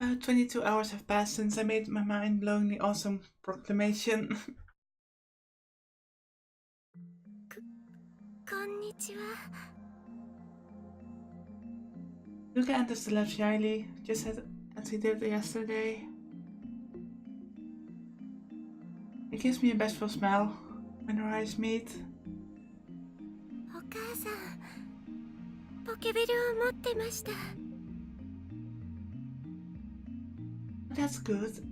About 22 hours have passed since I made my mind-blowingly awesome proclamation. こんにちは。Luca enters the lab shyly, just as he did yesterday. He gives me a bashful smile when our eyes meet. お母さん、ポケベルを持ってました。That's good.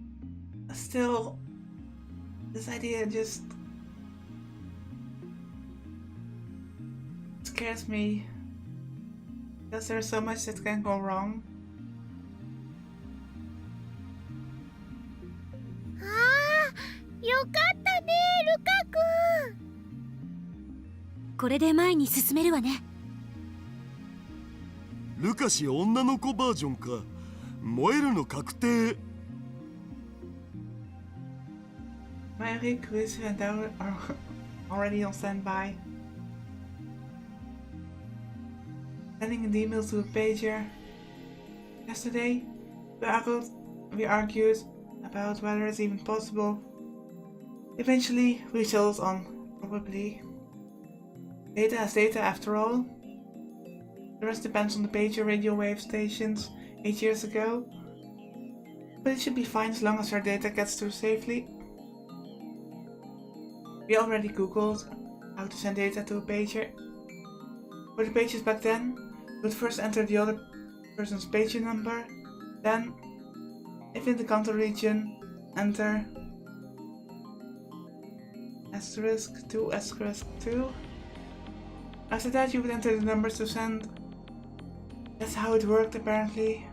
Still, this idea just scares me. Because there's so much that can go wrong. ああ、よかったね、ルカ君。これで前に進めるわね。ルカシ女の子バージョンか。燃えるの確定。My Chris and Darren are already on standby. Sending an email to a pager. Yesterday, we argued about whether it's even possible. Eventually, we settled on probably. Data is data after all. The rest depends on the pager radio wave stations 8 years ago. But it should be fine as long as our data gets through safely. We already googled how to send data to a pager. For the pages back then, you would first enter the other person's pager number, then, if in the counter region, enter *2 *2. After that you would enter the numbers to send. That's how it worked apparently.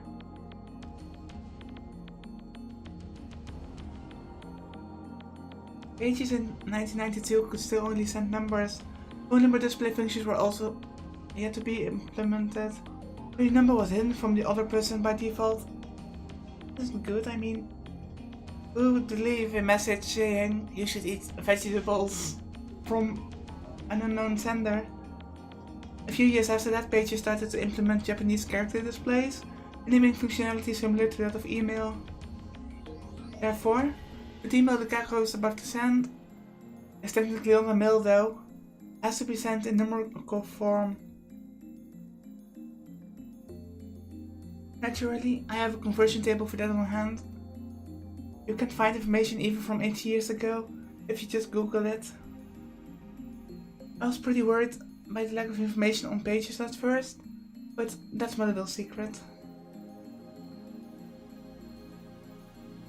Pages in 1992 could still only send numbers. Phone number display functions were also yet to be implemented. But your number was hidden from the other person by default. This isn't good, I mean, who would leave a message saying you should eat vegetables from an unknown sender? A few years after that, pages started to implement Japanese character displays, enabling functionality similar to that of email. Therefore, the email the Kako is about to send is technically not a mail though, has to be sent in numerical form. Naturally, I have a conversion table for that on hand. You can find information even from 8 years ago if you just Google it. I was pretty worried by the lack of information on pages at first, but that's my little secret.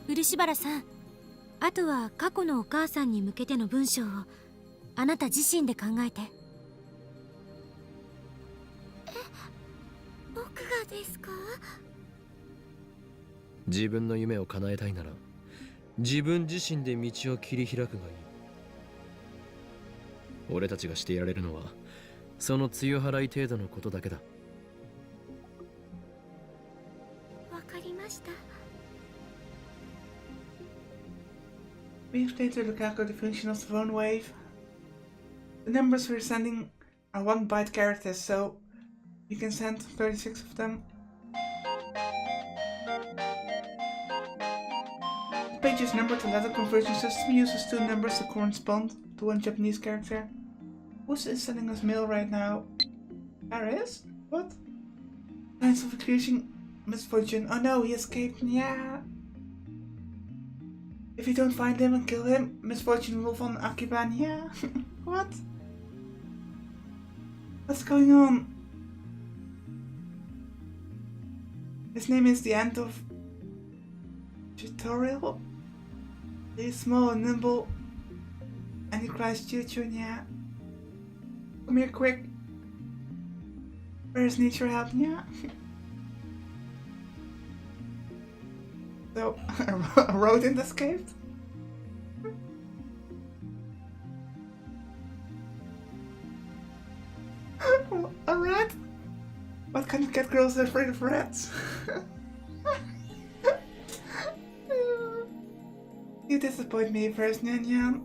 漆原さん、あとは過去のお母さんに向けての文章をあなた自身で考えて。僕がですか？自分の夢を叶えたいなら自分自身で道を切り開くがいい。俺たちがしてやれるのはその強払い程度のことだけだ。わかりました。We explained to Lukaku the function of the phone wave. The numbers we're sending are 1-byte characters, so you can send 36 of them. The page's number to letter conversion system uses 2 numbers to correspond to 1 Japanese character. Who's sending us mail right now? Paris? What? Signs of increasing misfortune. Oh no, he escaped. Yeah. If you don't find him and kill him, misfortune will von Akiban. Yeah. What? What's going on? His name is the end of tutorial. He's small and nimble, and he cries choo-choo. Yeah. Come here, quick. Where's needs your help? Yeah. So, a rodent escaped? A rat? What kind of cat girl is afraid of rats? You disappoint me first, Nyan Nyan.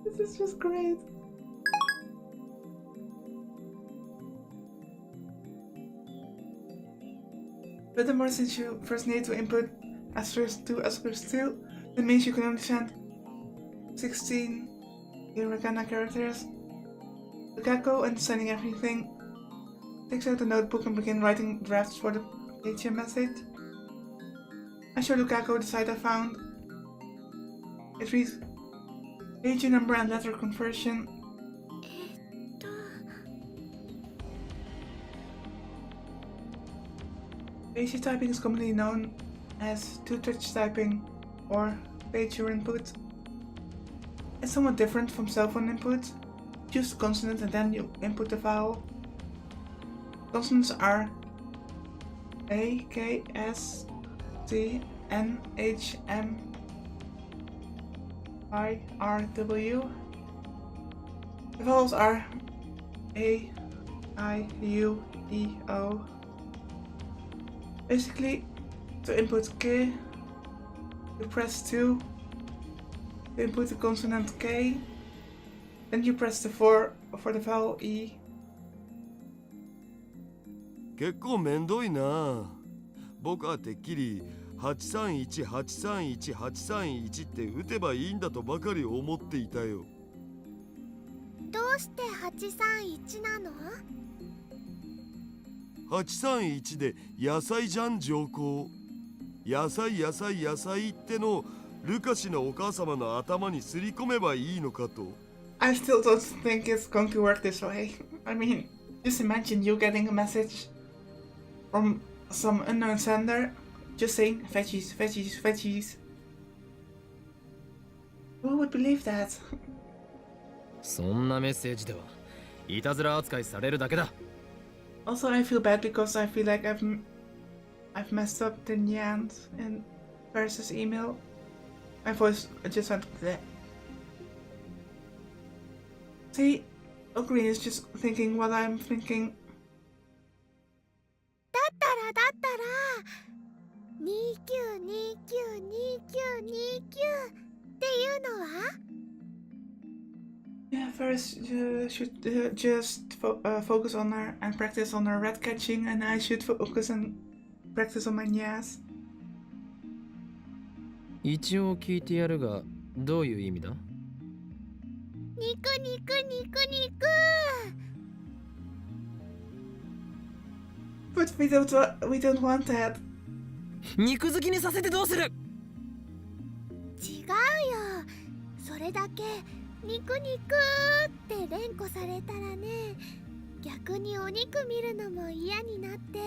This is just great. Furthermore, since you first need to input *2*2, that means you can only send 16 hiragana characters. Lukaku, understanding everything, takes out the notebook and begins writing drafts for the HM message. I show Lukaku the site I found. It reads page number and letter conversion. Basic typing is commonly known as two-touch typing or page your input. It's somewhat different from cell phone input. Choose the consonant and then you input the vowel. Consonants are A, K, S, T, N, H, M, I, R, W. The vowels are A, I, U, E, O. Basically, to input K, you press 2, to input the consonant K, then you press the 4 for the vowel E. 結構めんどいな。僕はてっきり831831831って打てばいいんだとばかり思っていたよ。どうして831なの831で野菜じゃん上皇。野菜野菜野菜ってのルカシのお母様の頭にすり込めばいいのかと。I still don't think it's going to work this way. I mean, just imagine you getting a message from some unknown sender just saying veggies, veggies, veggies. Who would believe that? そんなメッセージではいたずら扱いされるだけだ。Also, I feel bad because I feel like I've messed up the Nyan in Paris's email. My voice just went bleh. See, Green is just thinking what I'm thinking. だったら29292929っていうのは Yeah, Paris should just focus on her and practice on her rat catching, and I should focus and practice on my Nyas. 一応聞いてやるが、どういう意味だ？肉。 But we don't want that. 肉好きにさせてどうする？違うよ。それだけ肉って連呼されたらね、逆にお肉見るのも嫌になって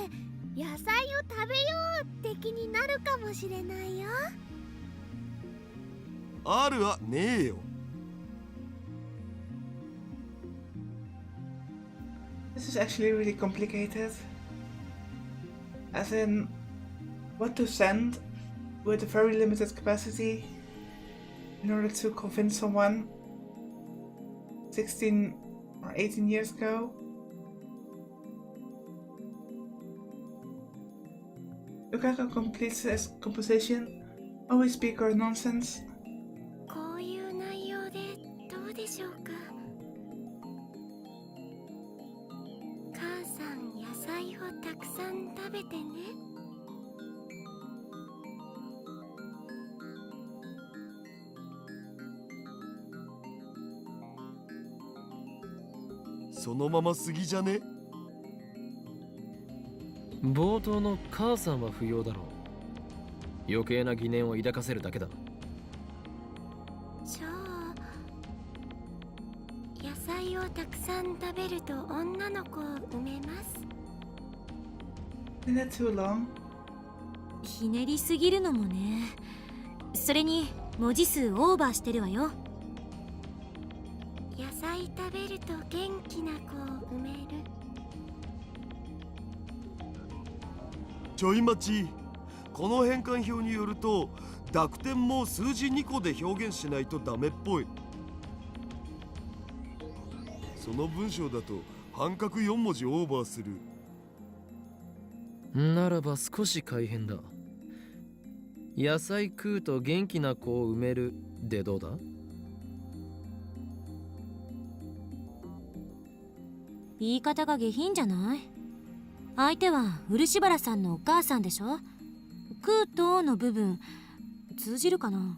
野菜を食べようって気になるかもしれないよ。あるはねえよ。This is actually really complicated. As in, what to send with a very limited capacity in order to convince someone 16 or 18 years ago. Lukaku completes his composition. Always speak or nonsense. こういう内容でどうでしょうか。母さん野菜をたくさん食べてね。そのまま過ぎじゃね？冒頭の母さんは不要だろう。余計な疑念を抱かせるだけだ。じゃあ野菜をたくさん食べると女の子を産めます。 Isn't that too long? ひねりすぎるのもね。それに文字数オーバーしてるわよ。野菜食べると元気な子を産める。ちょい待ち。この変換表によると濁点も数字2個で表現しないとダメっぽい。その文章だと半角4文字オーバーする。ならば少し改変だ。野菜食うと元気な子を産めるでどうだ？言い方が下品じゃない？相手は漆原さんのお母さんでしょ。クーとの部分通じるかな。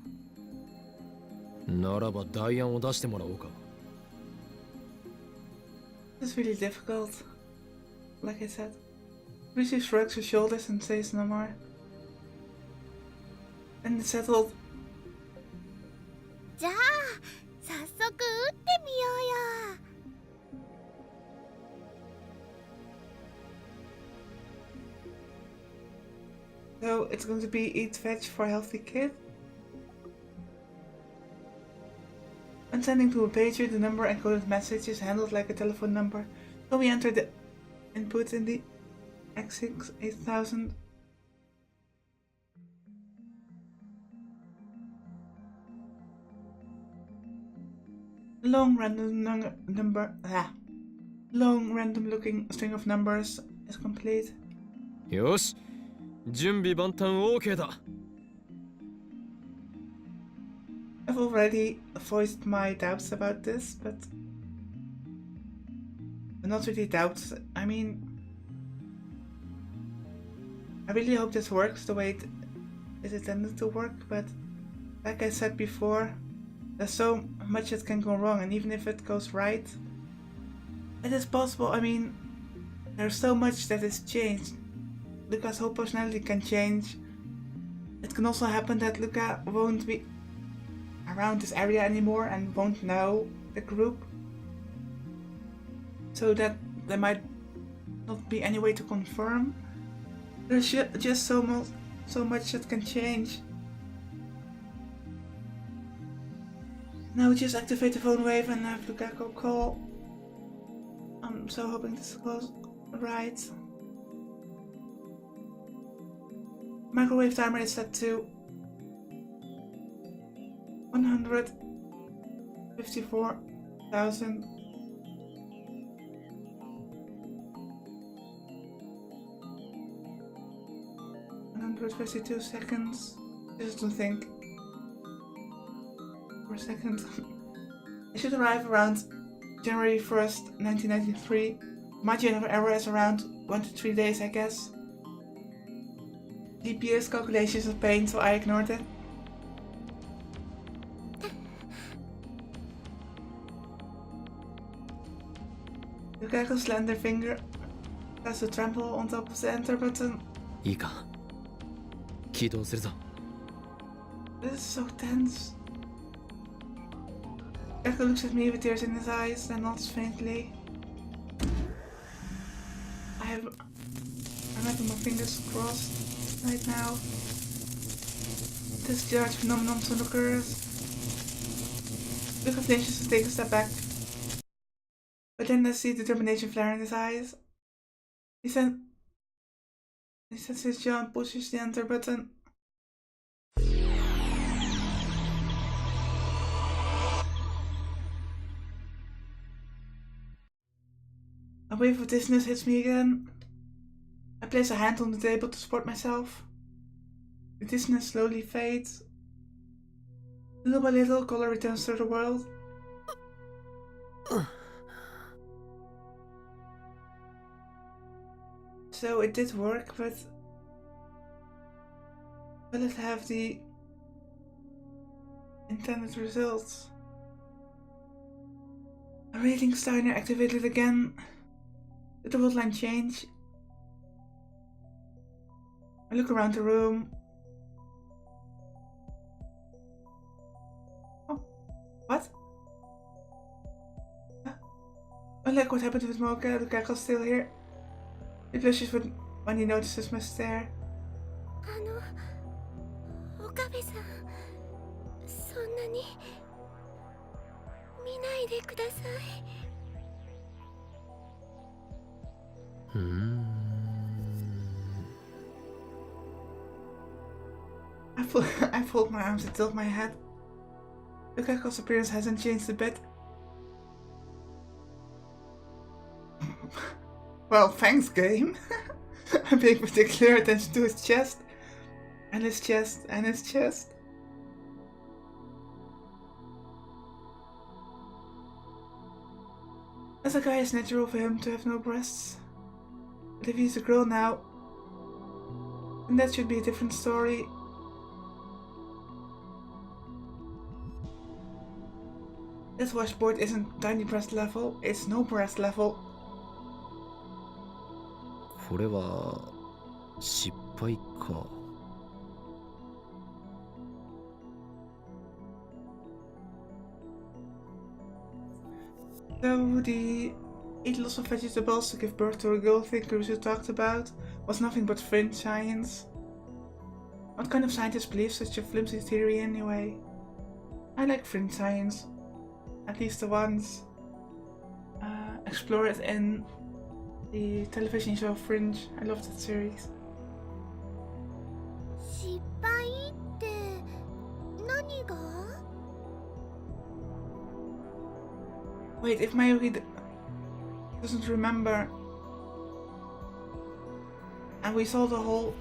ならば代案を出してもらおうか。It's really difficult. Like I said. Lucy shrugs her shoulders and says no more. And it's settled. じゃあ早速打ってみようよ。So it's going to be eat veg for a healthy kid. When sending to a pager, the number encoded message is handled like a telephone number. So we enter the input in the X6 8000. Long random looking string of numbers is complete. よし、準備万端 OK だ。I've already voiced my doubts about this, but not really doubts. I mean, I really hope this works the way it is intended to work, but like I said before, there's so much that can go wrong, and even if it goes right, it is possible. I mean, there's so much that is changed. Luca's whole personality can change. It can also happen that Luca won't be around this area anymore and won't know the group. So that there might not be any way to confirm. There's just so much that can change. Now just activate the phone wave and have Luca go call. I'm so hoping this goes right. Microwave timer is set to 154,000. seconds. Just to think. 4 seconds. It should arrive around January 1st, 1993. Margin of error is around 1 to 3 days, I guess. GPS calculations of pain, so I ignored it. Lukaku's slender finger has to trample on top of the enter button. いいか、起動するぞ。This is so tense. Lukaku looks at me with tears in his eyes, then nods faintly. I'm having my fingers crossed right now. This large phenomenon soon occurs. Luka flinches to take a step back. But then I see determination flare in his eyes. He sets his jaw and pushes the enter button. A wave of dizziness hits me again. I place a hand on the table to support myself. The dizziness slowly fades. Little by little, color returns to the world. So it did work, but will it have the intended results? A reading Steiner activated again. Did the world line change? I look around the room. Oh, what? Oh, look what happened with Mocha. The cackle's still here. He blushes when he notices my stare. 岡部さん、そんなに見ないでください。I fold my arms and tilt my head. Lukaku's appearance hasn't changed a bit. Well, thanks, game. I'm paying particular attention to his chest. And his chest, and his chest. As a guy, it's natural for him to have no breasts. But if he's a girl now, then that should be a different story. This washboard isn't tiny breast level, it's no breast level. これは失敗か。So the eat lots of vegetables to give birth to a girl thing Kurusu talked about was nothing but fringe science. What kind of scientist believes such a flimsy theory anyway? I like fringe science. At least the ones explored in the television show Fringe. I love that series. 失敗って何が？ Wait, if Mayuri doesn't remember, and we saw the whole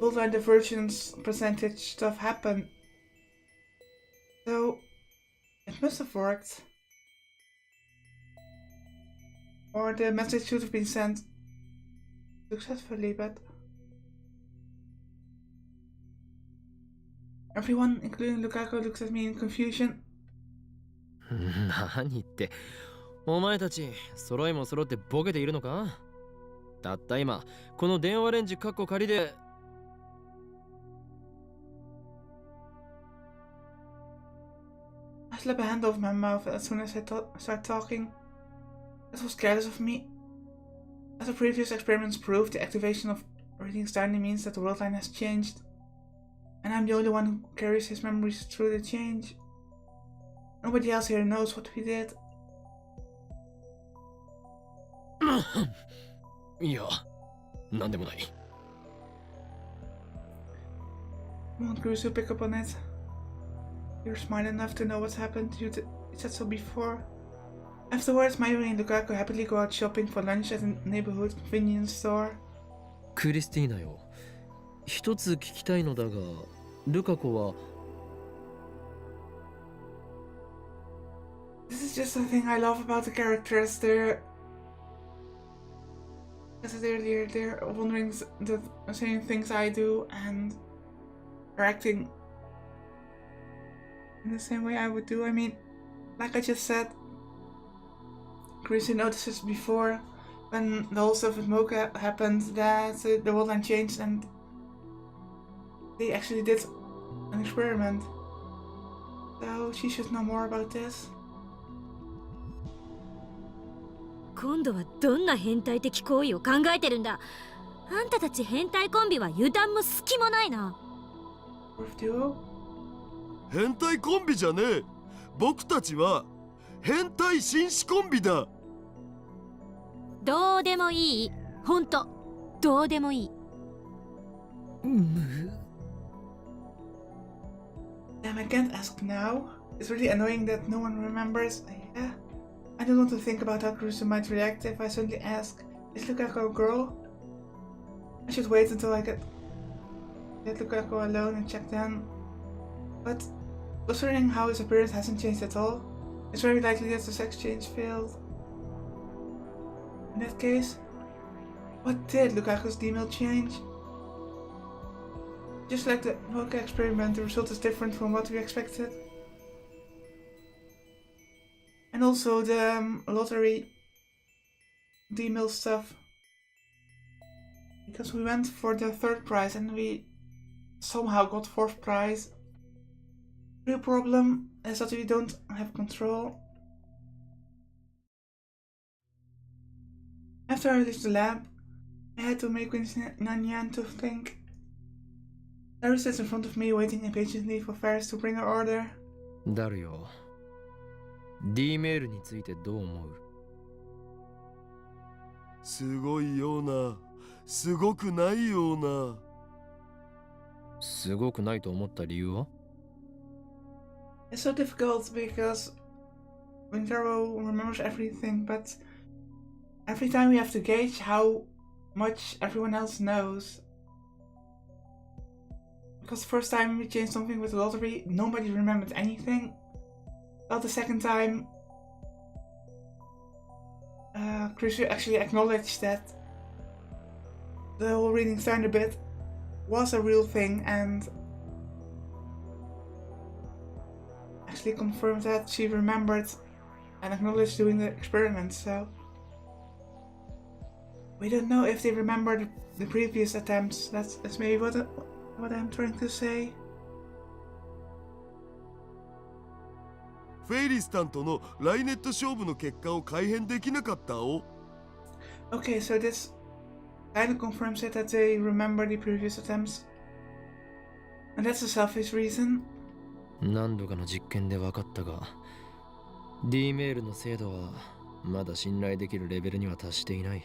worldwide divergence percentage stuff happen, so it must have worked. Or the message should have been sent successfully, but everyone, including Lukaku, looks at me in confusion. 何言って、お前たち揃いも揃ってボケているのか？たった今この電話レンジカッコ仮で。 I slap a hand over my mouth as soon as I start talking. That was careless of me. As the previous experiments proved, the activation of reading Steins means that the world line has changed. And I'm the only one who carries his memories through the change. Nobody else here knows what we did. いや、なんでもない。 Won't Kurusu pick up on it? You're smart enough to know what's happened. You said so before. Afterwards, Mayuri and Lukaku happily go out shopping for lunch at a neighborhood convenience store. クリスティーナよ、一つ聞きたいのだが、ルカ子は。 This is just the thing I love about the characters. They're wondering the same things I do, and they're acting in the same way I would do. I mean, like I just said, Kurusu notices before when the whole stuff with Mocha happened that the world line changed and they actually did an experiment. So she should know more about this. 今度はどんな変態的行為を考えてるんだ。あんたたち変態コンビは油断も隙もないな。変態コンビじゃねえ。僕たちは変態紳士コンビだ。どうでもいい。ほんとどうでもいい。Damn, I can't ask now. It's really annoying that no one remembers. Yeah. I don't want to think about how Kurusu might react if I suddenly ask, is Lukaku a girl? I should wait until I get Lukaku alone and check then. But considering how his appearance hasn't changed at all, it's very likely that the sex change failed. In that case, what did Lukaku's D-mail change? Just like the Mocha experiment, the result is different from what we expected. And also the lottery D-mail stuff. Because we went for the third prize and we somehow got fourth prize. The real problem is that we don't have control. After I reached the lab, I had to make Nanyan to think. Sarah sits in front of me waiting impatiently for Ferris to bring her order. だるよ。D メールについてどう思う？すごいような、すごくないような。すごくないと思った理由は？ It's so difficult because Wintaro remembers everything, but every time we have to gauge how much everyone else knows. Because the first time we changed something with the lottery, nobody remembered anything. But the second time, Crucio actually acknowledged that the whole reading Stein bit was a real thing and actually confirmed that she remembered and acknowledged doing the experiment, so we don't know if they remembered the previous attempts. That's maybe what I'm trying to say. フェイリスタンとのライネット勝負の結果を改変できなかったお。 Okay, so this kind of confirms it that they remember the previous attempts. And that's a selfish reason. 何度かの実験で分かったが D メールの精度はまだ信頼できるレベルには達していない。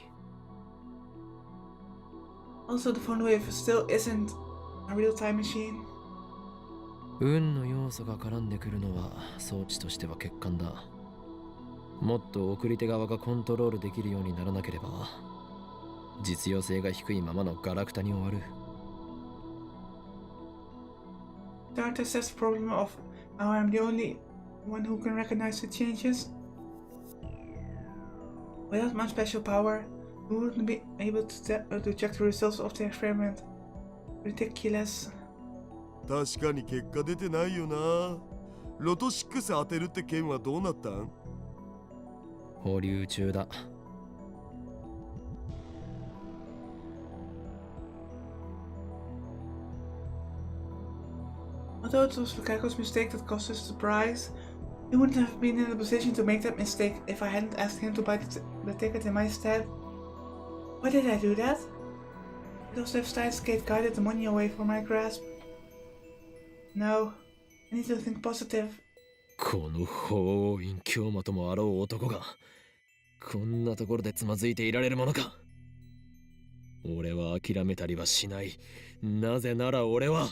Also, the phone wave still isn't a real time machine. 運の要素が絡んでくるのは装置としては欠陥だ。もっと送り手側がコントロールできるようにならなければ実用性が低いままのガラクタに終わる。 Don't assess the problem of how I'm the only one who can recognize the changes. Without my special power, we wouldn't be able to check the results of the experiment. Ridiculous. 確かに結果出てないよな。ロト6当てるって件はどうなったん？保留中だ。 Although it was Lukaku's mistake that cost us the prize, he wouldn't have been in a position to make that mistake if I hadn't asked him to buy the ticket in my stead. Why did I do that? Because the Steins gate guided the money away from my grasp. No, I need to think positive. この法院京馬ともあろう男がこんなところでつまずいていられるものか。俺は諦めたりはしない。なぜなら俺が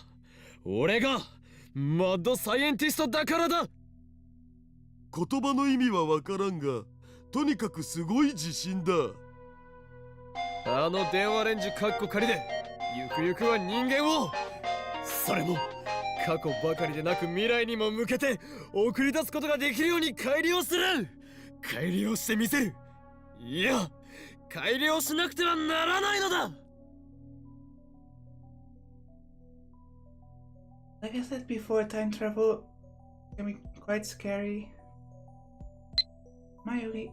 マッドサイエンティストだからだ。言葉の意味はわからんが、とにかくすごい自信だ。あの電話レンジカッコ仮でゆくゆくは人間を、それも過去ばかりでなく未来にも向けて送り出すことができるように改良する。改良してみせる。いや、改良しなくてはならないのだ。 Like I said before, time travel can be quite scary. Mayuri.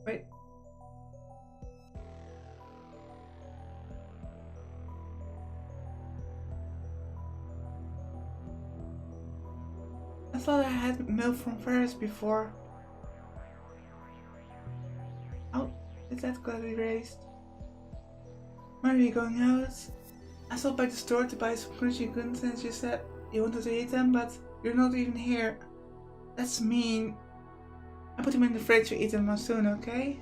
Wait. I thought I had mail from Ferris before. How did that get erased? Why are you going out? I stopped by the store to buy some crunchy goods and she said you wanted to eat them, but you're not even here. That's mean. I put them in the fridge to eat them soon, okay?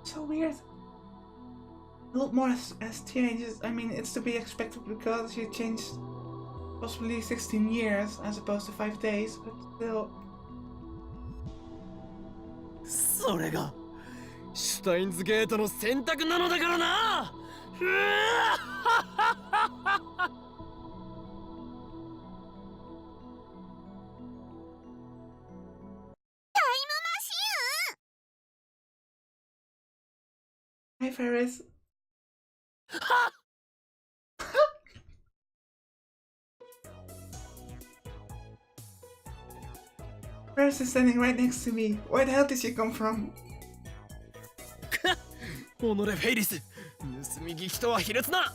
So weird. A lot more has changed. I mean, it's to be expected because you changed possibly 16 years as opposed to 5 days, but still. それがシュタインズゲートの選択なのだからな。Hi, Ferris. Ferris is standing right next to me. Where the hell did she come from? 己フェイリス、盗み聞きとは卑劣な。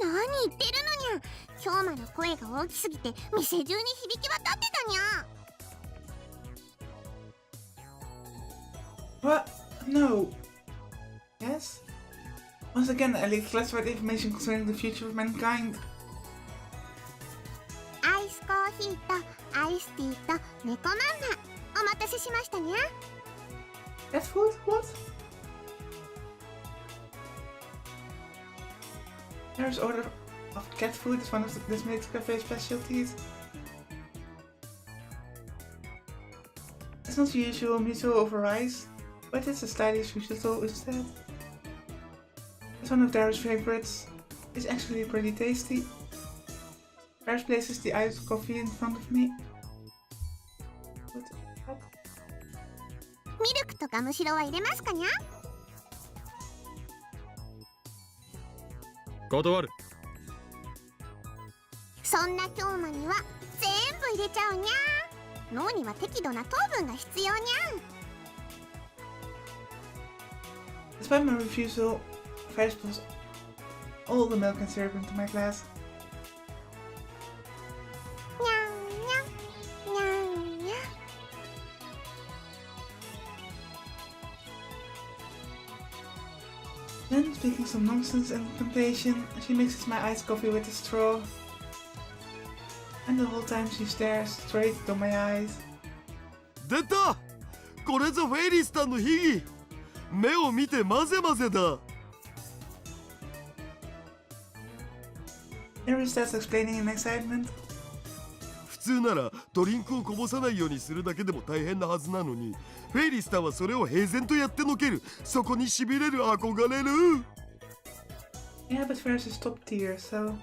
何言ってるのにゃ。京馬の声が大きすぎて店中に響き渡ってたにゃ。What? No. Yes? Once again, I leaked classified information concerning the future of mankind. アイスコーヒーとアイスティーと猫マンマお待たせしましたにゃ。 Cat food? What? Ferris' order of cat food is one of this maid's cafe specialties. It's not the usual miso over rice, but it's a stylish risotto instead. It's one of Dara's favorites. It's actually pretty tasty. Dara places the iced coffee in front of me. Put it up. ミルクとガムシロは入れますかにゃ。断る。そんな京馬には全部入れちゃうにゃ。脳には適度な糖分が必要にゃ。Despite my refusal, Ferris pours all the milk and syrup into my glass. にゃんにゃんにゃんにゃ。Then, speaking some nonsense in the plantation, she mixes my iced coffee with a straw. And the whole time she stares straight into my eyes. 出た、これぞフェイリスタンの秘技。目を見て混ぜ混ぜだ。Harry starts explaining in excitement. 普通ならドリンクをこぼさないようにするだけでも大変なはずなのに、フェイリスタンはそれを平然とやってのける。そこにしびれる、憧れる。 Yeah, but Ferris is top tier, so...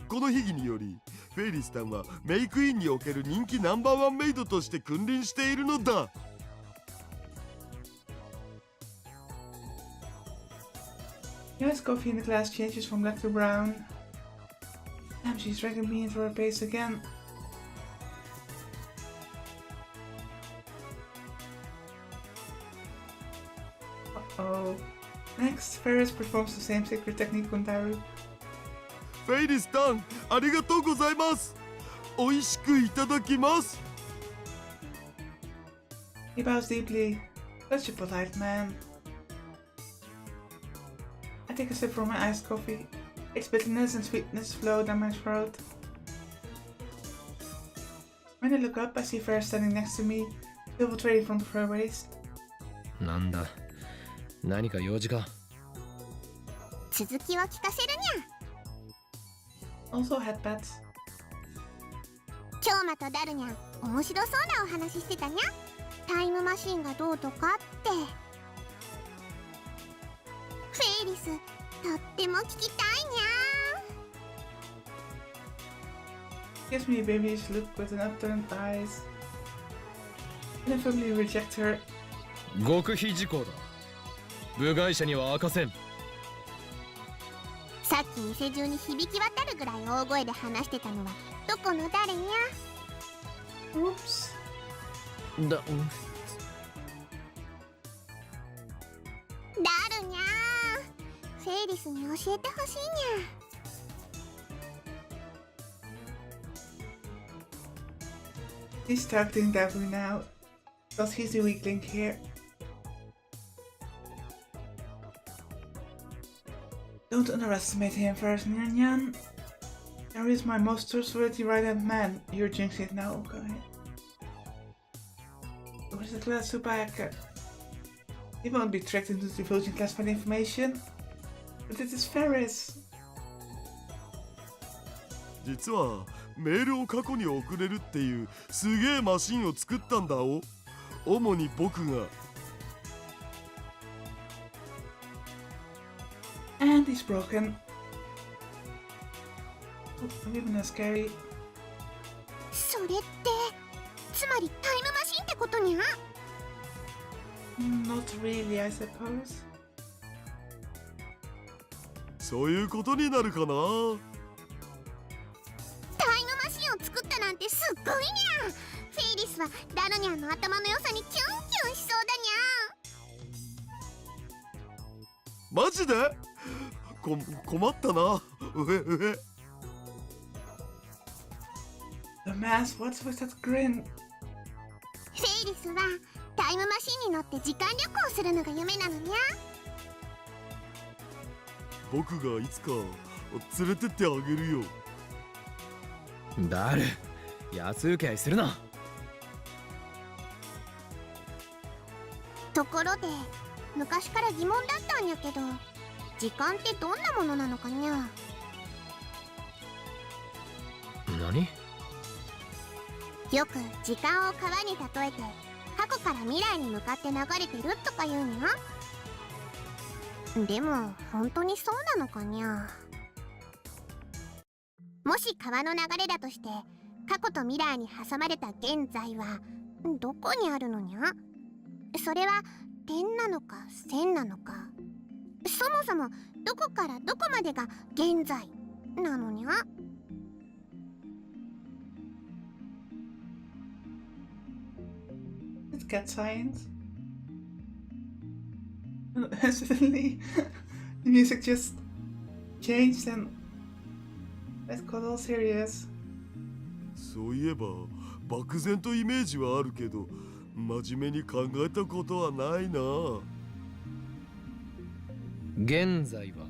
この秘技によりフェイリスタンはメイクインにおける人気ナンバーワンメイドとして君臨しているのだ。The iced coffee in the glass changes from black to brown. Damn, she's dragging me into her pace again. Uh-oh. Next, Ferris performs the same secret technique on Daru. フェイリスタン、ありがとうございます。美味しくいただきます。 He bows deeply. Such a polite man. I take a sip from my iced coffee. Its bitterness and sweetness flow down my throat. When I look up, I see Ferris standing next to me, silver tray in front of her waist. なんだ、何か用事か。続きを聞かせるにゃ。 Also headpads. 京馬とダルにゃん、面白そうなお話してたにゃ。タイムマシンがどうとかって。フェイリス、とっても聞きたいにゃ。 Gives me a babyish look with an upturned eyes. And I firmly reject her. 極秘事項だ。部外者には明かせん。さっき店中に響き渡るぐらい大声で話してたのはどこの誰にゃ。 Oops. だ、ダルにゃ。フェイリスに教えてほしいにゃ。 He's targeting Daru now, because he's the weak link here. Don't underestimate him, Ferris Nyan. Daru is my most trustworthy right-hand man. You're jinxing it now, okay? Where's the class super hacker? He won't be tricked into divulging classified information. But it is Ferris. 実はメールを過去に送れるっていうすげえマシンを作ったんだお。主に僕が。 And he's broken. Oh, even a scary. それってつまりタイムマシンってことにゃ。 Not really, I suppose. そういうことになるかな。タイムマシンを作ったなんてすっごいにゃ。フェイリスはダルニャンの頭の良さにキュンキュンしそうだにゃ。マジで？困ったな。うへうへ。 The mask, what's with that grin? フェイリスはタイムマシンに乗って時間旅行するのが夢なのにゃ。僕がいつか連れてってあげるよ。だる、安請け合いするな。ところで昔から疑問だったんやけど、時間ってどんなものなのかにゃ。何？フよく時間を川に例えて過去から未来に向かって流れてるとか言うにゃ。でも本当にそうなのかにゃ。もし川の流れだとして過去と未来に挟まれた現在はどこにあるのにゃ。それは点なのか線なのか、そもそもどこからどこまでが現在なのにゃ。It's cat science. Suddenly, the music just changed and it got all serious. そういえば漠然とイメージはあるけど真面目に考えたことはないな。現在は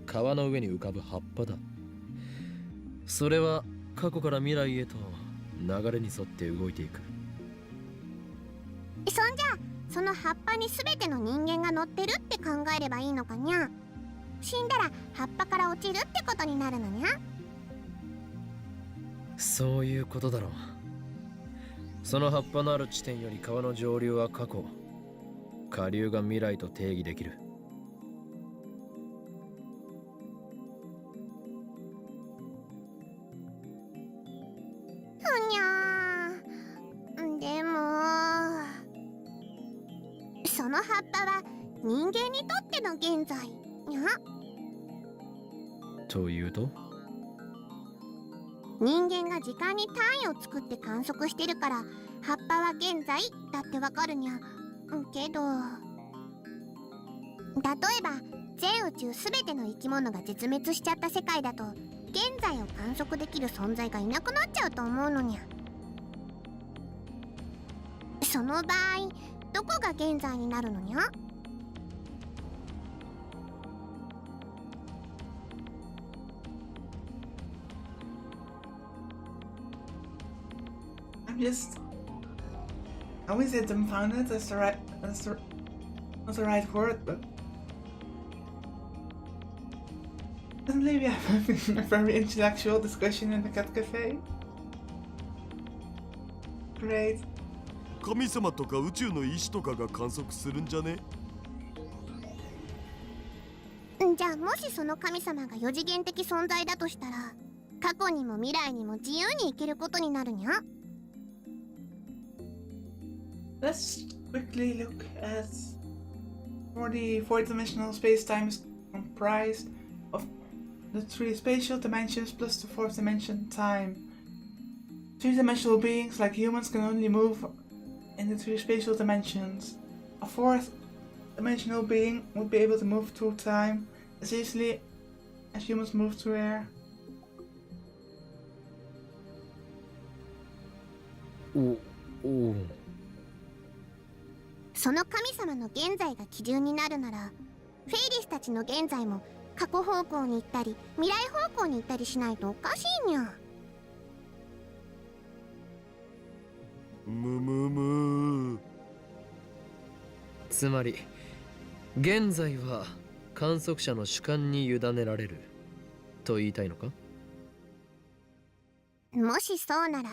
川の上に浮かぶ葉っぱだ。それは過去から未来へと流れに沿って動いていく。そんじゃその葉っぱに全ての人間が乗ってるって考えればいいのかにゃ。死んだら葉っぱから落ちるってことになるのにゃ。そういうことだろう。その葉っぱのある地点より川の上流は過去、下流が未来と定義できる。ふにゃー。でもその葉っぱは人間にとっての現在にゃ。というと人間が時間に単位を作って観測してるから葉っぱは現在だってわかるにゃ。けど例えば全宇宙すべての生き物が絶滅しちゃった世界だと現在を観測できる存在がいなくなっちゃうと思うのにゃ。その場合どこが現在になるのにゃ。I always say dumbfounded as not the right word, but suddenly we have having a very intellectual discussion in the cat cafe. Great. 神様とか宇宙の意志とかが観測するんじゃね？じゃあもしその神様が4次元的存在だとしたら過去にも未来にも自由に生きることになるにゃ。Let's quickly look at for the four-dimensional space-time is comprised of the three spatial dimensions plus the fourth dimension time. Three-dimensional beings like humans can only move in the three spatial dimensions. A fourth dimensional being would be able to move through time as easily as humans move through air. おその神様の現在が基準になるならフェイリスたちの現在も過去方向に行ったり未来方向に行ったりしないとおかしいにゃ。むむむ。つまり現在は観測者の主観に委ねられると言いたいのか？もしそうなら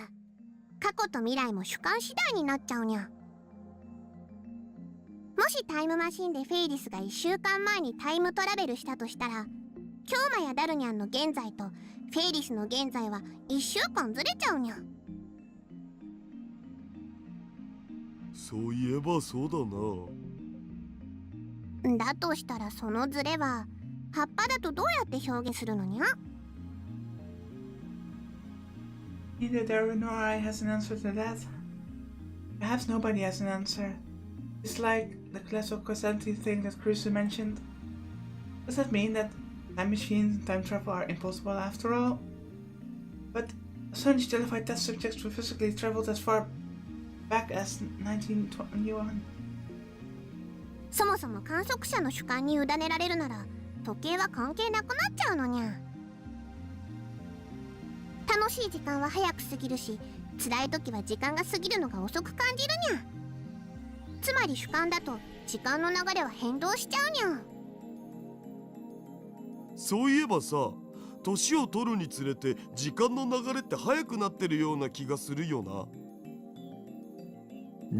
過去と未来も主観次第になっちゃうにゃ。もしタイムマシンでフェイリスが1週間前にタイムトラベルしたとしたら京馬やダルニャンの現在とフェイリスの現在は1週間ずれちゃうにゃ。そういえばそうだな。だとしたらそのズレは葉っぱだとどうやって表現するのにゃ。 Neither Darwin nor I has an answer to that. Perhaps nobody has an answer. It's like the classical causality thing that Crusoe mentioned. Does that mean that time machines and time travel are impossible after all? But Sonic identified test subjects who physically traveled as far back as 1921. そもそも観測者の主観に委ねられるなら時計は関係なくなっちゃうのにゃ。楽しい時間は早く過ぎるし辛い時は時間が過ぎるのが遅く感じるにゃ。つまり主観だと時間の流れは変動しちゃうにゃ。そういえばさ、年を取るにつれて時間の流れって速くなってるような気がするよな。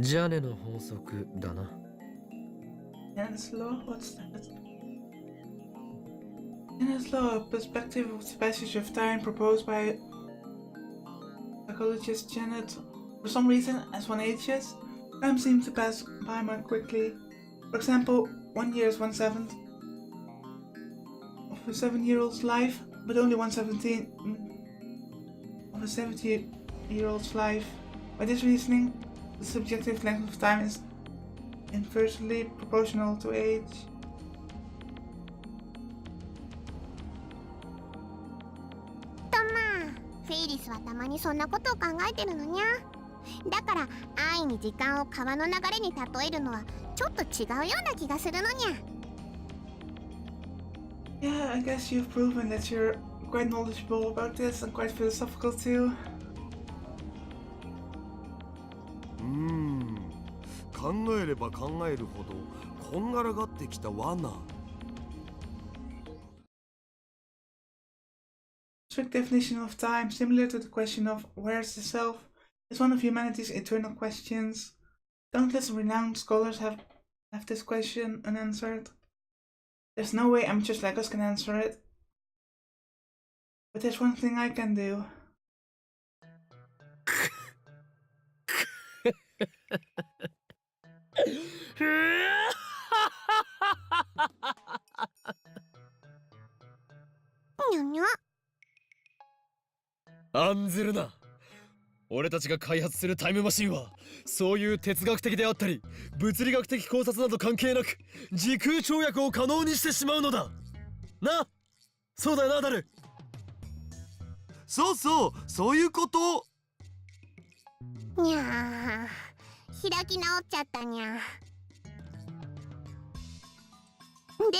ジャネの法則だな。Janet's law? What's that? Janet's law, a perspective of the passage of time proposed by psychologist Janet. For some reason, as one ages, time seems to pass by more quickly. For example, 1 year is 1/7 of a 7-year-old's life, but only 1/17 of a 70-year-old's life. By this reasoning, the subjective length of time is inversely proportional to age. とまあフェイリスはたまにそんなことを考えてるのにゃ。だから安易に時間を川の流れに例えるのはちょっと違うような気がするのにゃ。Yeah, I guess you've proven that you're quite knowledgeable about this and quite philosophical too. 考えれば考えるほどこんがらがってきた罠。Strict definition of time, similar to the question of where's the self, is one of humanity's eternal questions. Countless renowned scholars have left this question unanswered. There's no way amateurs like us can answer it. But there's one thing I can do. Nya. 案ずるな。俺たちが開発するタイムマシンはそういう哲学的であったり物理学的考察など関係なく時空跳躍を可能にしてしまうのだな。そうだよな、ダル。そうそう、そういうこと。にゃー、開き直っちゃったにゃ。でも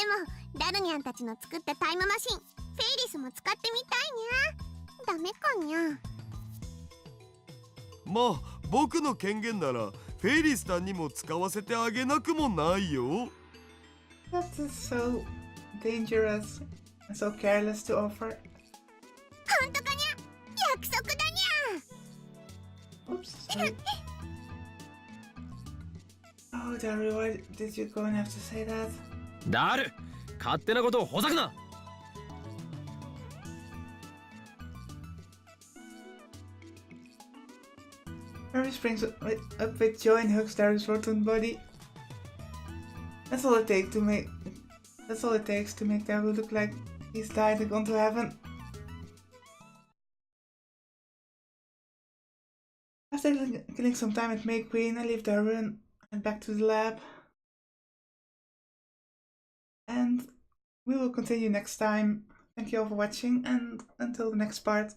ダルニャンたちの作ったタイムマシンフェイリスも使ってみたいにゃ。ダメかにゃ。まあ僕の権限ならフェイリスさんにも使わせてあげなくもないよ。That is so dangerous and so careless to offer. 本当かにゃ。約束だにゃ。 Oops, sorry. Oh, Daru, why did you go and have to say that? ダル、勝手なことをほざくな。Harry springs up with joy and hugs Daru's rotund body. That's all it takes to make Daru look like he's died and gone to heaven. After killing some time at Maid Queen, I leave Daru and head back to the lab. And we will continue next time. Thank you all for watching, and until the next part.